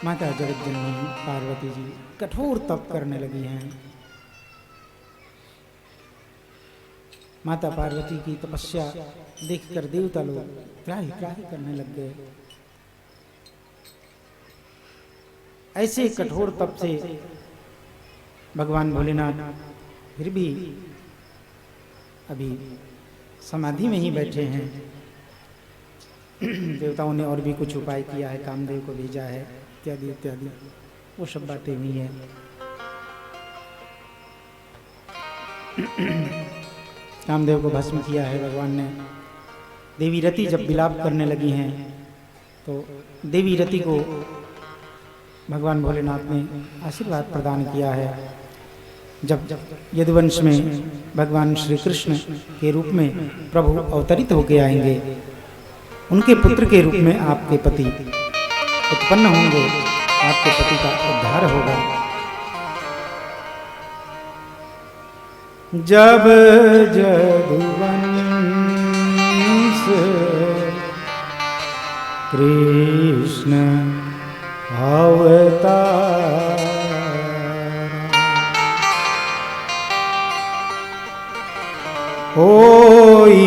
माता जगतजननी पार्वती जी कठोर तप करने लगी हैं। माता पार्वती की तपस्या देखकर देवता लोग त्राहि त्राहि करने लग गए। ऐसे कठोर तप से भगवान भोलेनाथ फिर भी अभी समाधि में ही बैठे हैं। देवताओं ने और भी कुछ उपाय किया है, कामदेव को भेजा है इत्यादि इत्यादि, वो सब बातें हुई हैं। कामदेव को भस्म किया है भगवान ने। देवी रति जब विलाप करने लगी हैं तो देवी रति को भगवान भोलेनाथ ने आशीर्वाद प्रदान किया है। जब यदुवंश में भगवान श्री कृष्ण के रूप में प्रभु अवतरित होके आएंगे, उनके पुत्र के रूप में आपके पति उत्पन्न होंगे, आपके पति का उद्धार होगा। जब यदुवंश कृष्ण अवतार होई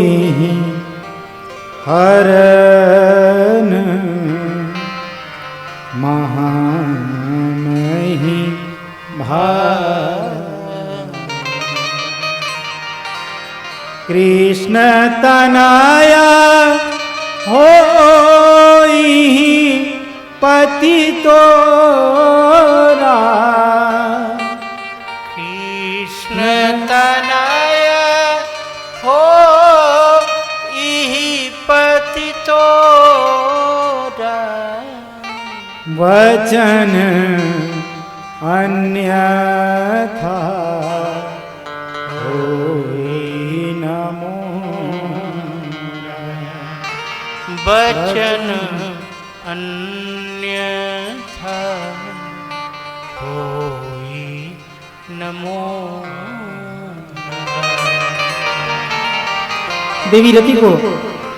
हरन महामहि कृष्ण तनया होई पति तोरा कृष्ण तनया होई पति तोरा वचन अन्यथा होई नमो वचन अन्यथा होई नमो। देवी रति को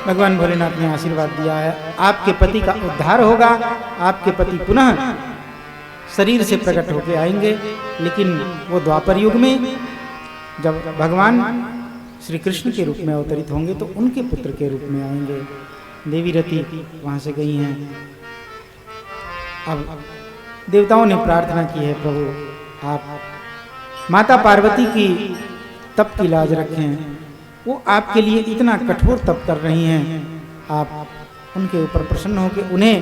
भगवान भोलेनाथ ने आशीर्वाद दिया है, आपके पति का उद्धार होगा, आपके पति पुनः शरीर से प्रकट होकर आएंगे। लेकिन वो द्वापर युग में जब भगवान श्री कृष्ण के रूप में अवतरित होंगे तो उनके पुत्र के रूप में आएंगे। देवी रति वहां से गई हैं। अब देवताओं ने प्रार्थना की है, प्रभु आप माता पार्वती की तप की लाज रखें। वो आपके लिए इतना कठोर तप कर रही हैं, आप उनके ऊपर प्रसन्न होकर उन्हें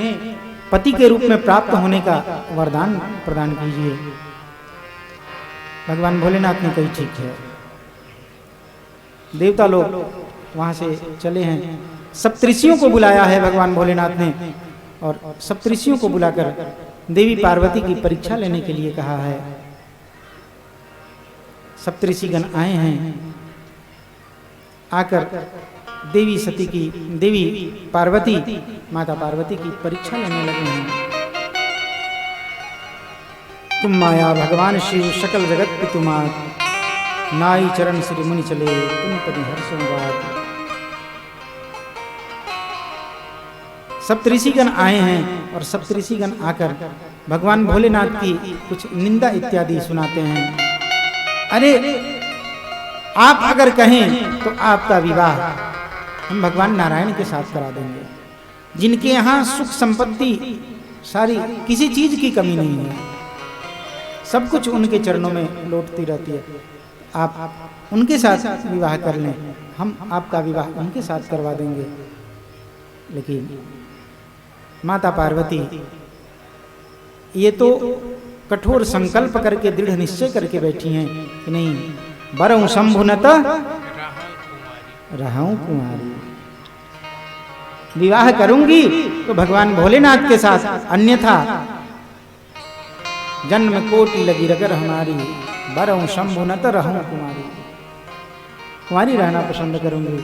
पति के रूप में प्राप्त होने का वरदान प्रदान कीजिए। भगवान भोलेनाथ ने कही ठीक है। देवता लोग वहां से चले हैं। सप्तऋषियों को बुलाया है भगवान भोलेनाथ ने, और सप्तऋषियों को बुलाकर देवी पार्वती की परीक्षा लेने के लिए कहा है। सप्तऋषिगण आए हैं, आकर देवी पार्वती माता पार्वती की परीक्षा लेने लगे हैं। तुम माया भगवान शिव सकल जगत पितुमात, नाई चरण श्री मुनि चले तुम पति हर्षवात। सप्तऋषिगण आए हैं और सप्तऋषिगण आकर भगवान भोलेनाथ की कुछ निंदा इत्यादि सुनाते हैं। अरे आप अगर कहें तो आपका विवाह हम भगवान नारायण के साथ करा देंगे, जिनके यहाँ सुख संपत्ति सारी किसी चीज की कमी नहीं है, सब कुछ उनके चरणों में लौटती रहती है। आप उनके साथ विवाह कर लें, हम आपका विवाह उनके साथ करवा देंगे। लेकिन माता पार्वती ये तो कठोर संकल्प करके दृढ़ निश्चय करके बैठी हैं कि नहीं, बरऊं शंभुनत रहूं कुमारी, विवाह करूंगी तो भगवान भोलेनाथ के साथ, अन्यथा जन्म कोटि लगी रगर हमारी, बरऊं शंभुनत रहूं कुमारी, कुमारी रहना पसंद करूंगी,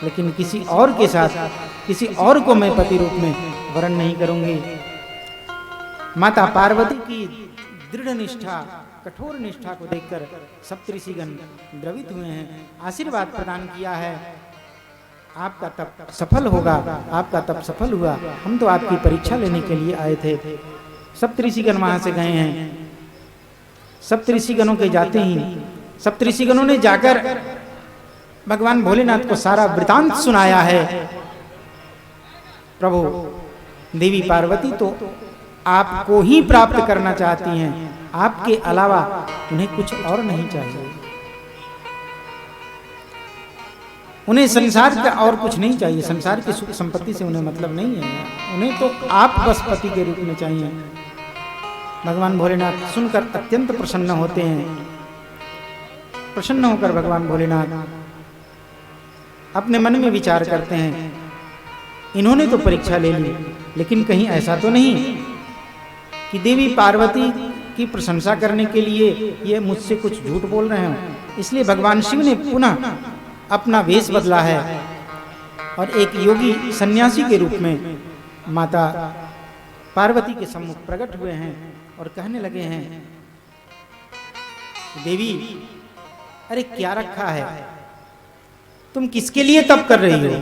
लेकिन किसी और के साथ, किसी और को मैं पति रूप में वरण नहीं करूंगी। माता पार्वती की दृढ़ निष्ठा, कठोर निष्ठा को देखकर सप्तऋषिगण द्रवित हुए हैं, आशीर्वाद प्रदान किया है। आपका तप सफल होगा, आपका तप सफल हुआ, हम तो आपकी परीक्षा लेने के लिए आए थे। सप्तऋषिगण वहां से गए हैं। सप्तऋषिगणों के जाते ही सप्तऋषिगणों ने जाकर भगवान भोलेनाथ को सारा वृतांत सुनाया है। प्रभु, देवी पार्वती तो आपको ही प्राप्त करना चाहती हैं, आपके अलावा उन्हें कुछ और नहीं चाहिए। उन्हें संसार का और कुछ नहीं चाहिए, संसार की सुख संपत्ति से उन्हें मतलब नहीं है, उन्हें तो आप बस पति के रूप में चाहिए। भगवान भोलेनाथ सुनकर अत्यंत प्रसन्न होते हैं। प्रसन्न होकर भगवान भोलेनाथ अपने मन में विचार करते हैं, इन्होंने तो परीक्षा ले ली, लेकिन कहीं ऐसा तो नहीं कि देवी पार्वती की प्रशंसा करने के लिए ये मुझसे कुछ झूठ बोल रहे हो। इसलिए भगवान शिव ने पुनः अपना वेश बदला है और एक योगी सन्यासी के रूप में माता पार्वती के सम्मुख प्रकट हुए हैं और कहने लगे हैं, देवी, अरे क्या रखा है, तुम किसके लिए तप कर रही हो?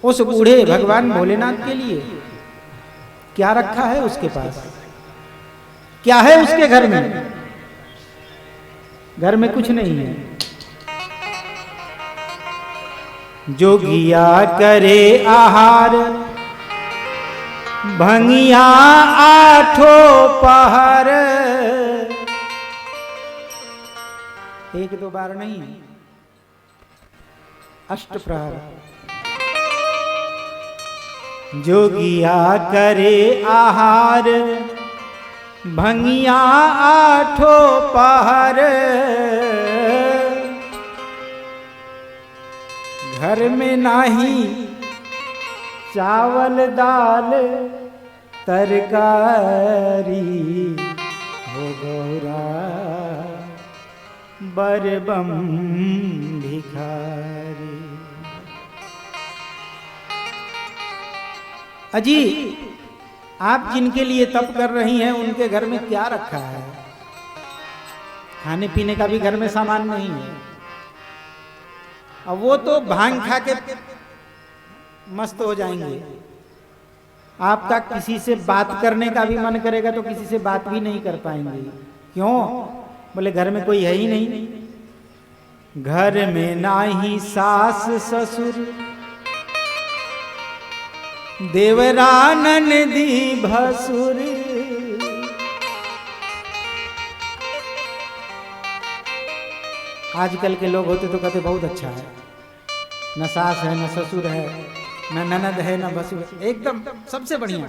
उस बूढ़े भगवान भोलेनाथ के लिए। क्या रखा है उसके पास? क्या है उसके घर में? घर में कुछ नहीं है। जोगिया करे आहार, भंगिया आठों पहर। एक दो बार नहीं, अष्ट प्रहर। जोगिया करे आहार, भंगिया आठों पहर। घर में नाही चावल दाल तरकारी, हो गौरा बरबम भिखारी। अजी, आप जिनके लिए तप कर रही हैं उनके घर में क्या रखा है? खाने पीने का भी घर में सामान नहीं है। अब वो तो भांग खा के मस्त हो जाएंगे। आपका किसी से बात करने का भी मन करेगा तो किसी से बात भी नहीं कर पाएंगे। क्यों? बोले घर में कोई है ही नहीं। घर में ना ही सास ससुर, देवरानन दी भसुर। आजकल के लोग होते तो कहते बहुत अच्छा है, न सास है, न ससुर है, न ननद है, न भसुर, एकदम सबसे बढ़िया।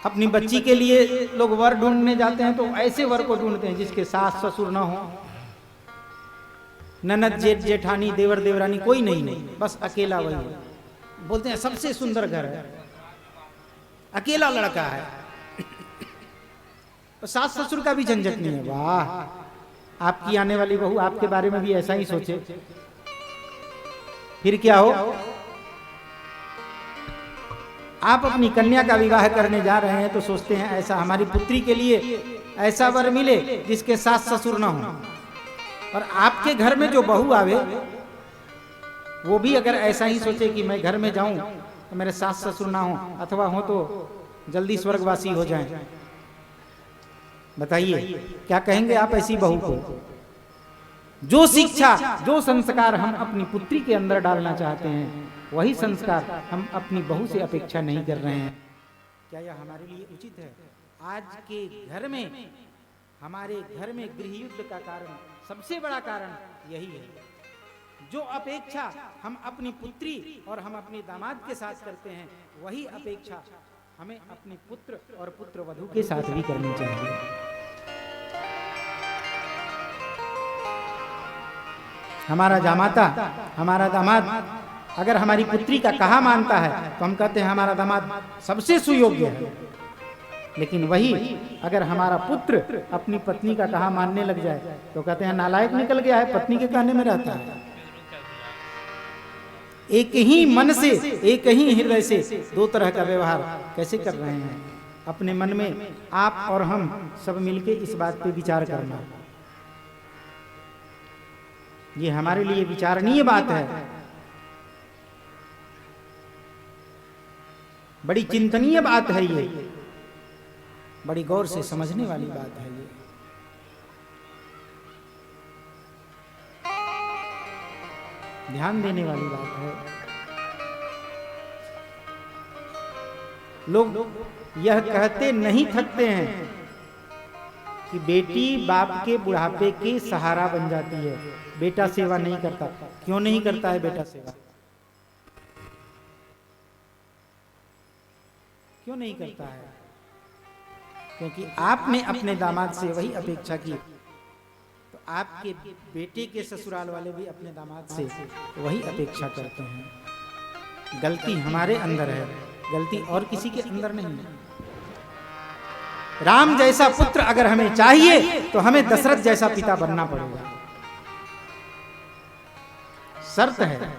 अपनी बच्ची के लिए लोग वर ढूंढने जाते हैं तो ऐसे वर को ढूंढते हैं जिसके सास ससुर न हो, ननद जेठ जेठानी देवर देवरानी कोई नहीं, बस अकेला वही है। बोलते हैं सबसे सुंदर घर है, अकेला लड़का है, तो सास ससुर का भी झंझट नहीं है। वाह, आपकी आने वाली बहू आपके बारे में भी ऐसा ही सोचे, फिर क्या हो। आप अपनी कन्या का विवाह करने जा रहे हैं तो सोचते हैं ऐसा हमारी पुत्री के लिए ऐसा वर मिले जिसके सास ससुर ना हो। और आपके घर में जो बहू आवे वो भी अगर ऐसा ही सोचे कि मैं घर में जाऊं तो मेरे सास ससुर ना हो, अथवा हो तो जल्दी स्वर्गवासी हो जाएं। बताइए क्या कहेंगे आप ऐसी बहू को? जो शिक्षा, जो संस्कार हम अपनी पुत्री के अंदर डालना चाहते हैं वही संस्कार हम अपनी बहू से अपेक्षा नहीं कर रहे हैं। क्या यह हमारे लिए उचित है? आज के घर में, हमारे घर में गृह युद्ध का कारण, सबसे बड़ा कारण यही है। जो अपेक्षा हम अपनी पुत्री और हम अपने दामाद के साथ करते हैं वही अपेक्षा हमें अपने पुत्र और पुत्र वधू के साथ भी करनी चाहिए। हमारा जामाता, हमारा दामाद अगर हमारी पुत्री का कहा मानता है तो हम कहते हैं हमारा दामाद सबसे सुयोग्य है। लेकिन वही अगर हमारा पुत्र अपनी पत्नी का कहा मानने लग जाए तो कहते हैं नालायक निकल गया है, पत्नी के कहने में रहता है। एक ही मन से, एक ही हृदय से दो तरह का व्यवहार कैसे कर रहे हैं? अपने मन में आप और हम सब मिलके इस बात पे विचार करना, ये हमारे लिए विचारणीय बात है। बड़ी चिंतनीय बात है ये, बड़ी गौर से समझने वाली बात है ये। ध्यान देने वाली बात है। लोग यह कहते नहीं थकते हैं कि बेटी बाप के बुढ़ापे के सहारा बन जाती है, बेटा सेवा नहीं करता। क्यों नहीं करता है बेटा सेवा? क्यों नहीं करता है? क्योंकि आपने अपने दामाद से वही अपेक्षा की, तो आपके बेटे के ससुराल वाले भी अपने दामाद से वही अपेक्षा करते हैं। गलती हमारे अंदर है, गलती और किसी के अंदर नहीं है। राम जैसा पुत्र अगर हमें चाहिए तो हमें दशरथ जैसा पिता बनना पड़ेगा, शर्त है।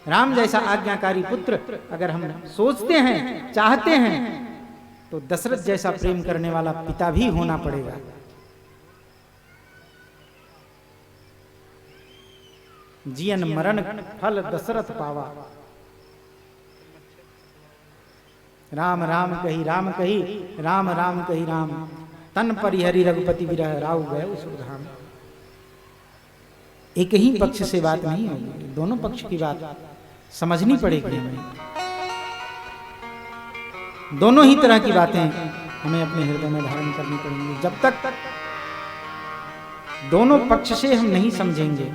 राम जैसा आज्ञाकारी पुत्र अगर हम सोचते हैं, चाहते हैं, तो दशरथ जैसा प्रेम करने वाला पिता भी होना पड़ेगा। जियन मरण फल दशरथ पावा। राम राम कही राम कही, राम राम कही राम, तन परिहरि रघुपति विरह राव गए सुधाम। एक ही पक्ष से बात नहीं होगी, दोनों पक्ष की बात समझनी पड़ेगी हमें। दोनों ही तरह की बातें हमें अपने हृदय में धारण करनी पड़ेंगी। जब तक दोनों पक्ष से हम नहीं समझेंगे,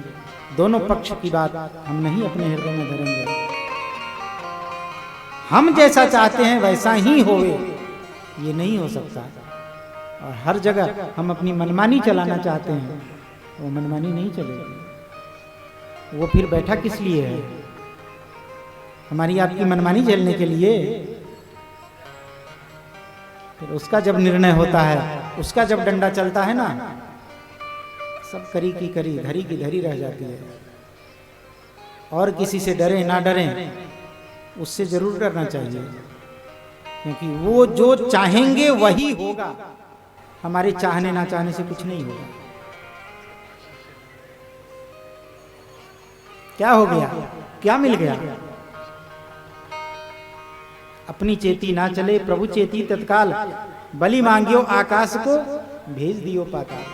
दोनों पक्ष की बात हम नहीं अपने हृदय में धरेंगे, हम जैसा चाहते हैं वैसा ही होवे, ये नहीं हो सकता। और हर जगह हम अपनी मनमानी चलाना चाहते हैं, वो मनमानी नहीं चलेगी। वो फिर बैठा किस लिए है? हमारी आपकी मनमानी झेलने के लिए? फिर उसका जब निर्णय होता है, उसका जब डंडा चलता है ना, सब करी की करी, धरी की धरी रह जाती है। और किसी से डरे ना डरे, उससे जरूर डरना चाहिए, क्योंकि वो जो चाहेंगे वही होगा। हमारे चाहने ना चाहने से कुछ नहीं होगा। क्या हो गया? क्या मिल गया? अपनी चेती ना चले प्रभु चेती तत्काल, बलि मांगियो आकाश को भेज दियो पाताल।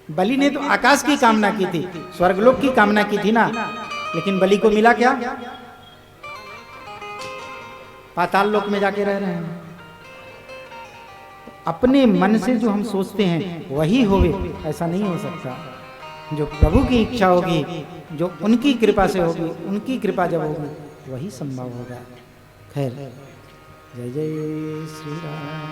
बलि ने तो आकाश की कामना की थी, स्वर्गलोक की कामना की थी ना, लेकिन बलि को मिला क्या? पाताल लोक में जाके रह रहे हैं। अपने मन से जो हम सोचते हैं वही होवे, ऐसा नहीं हो सकता। जो प्रभु की इच्छा होगी, जो उनकी कृपा से होगी, उनकी कृपा जब होगी वही संभव होगा। खैर, जय जय श्री राम।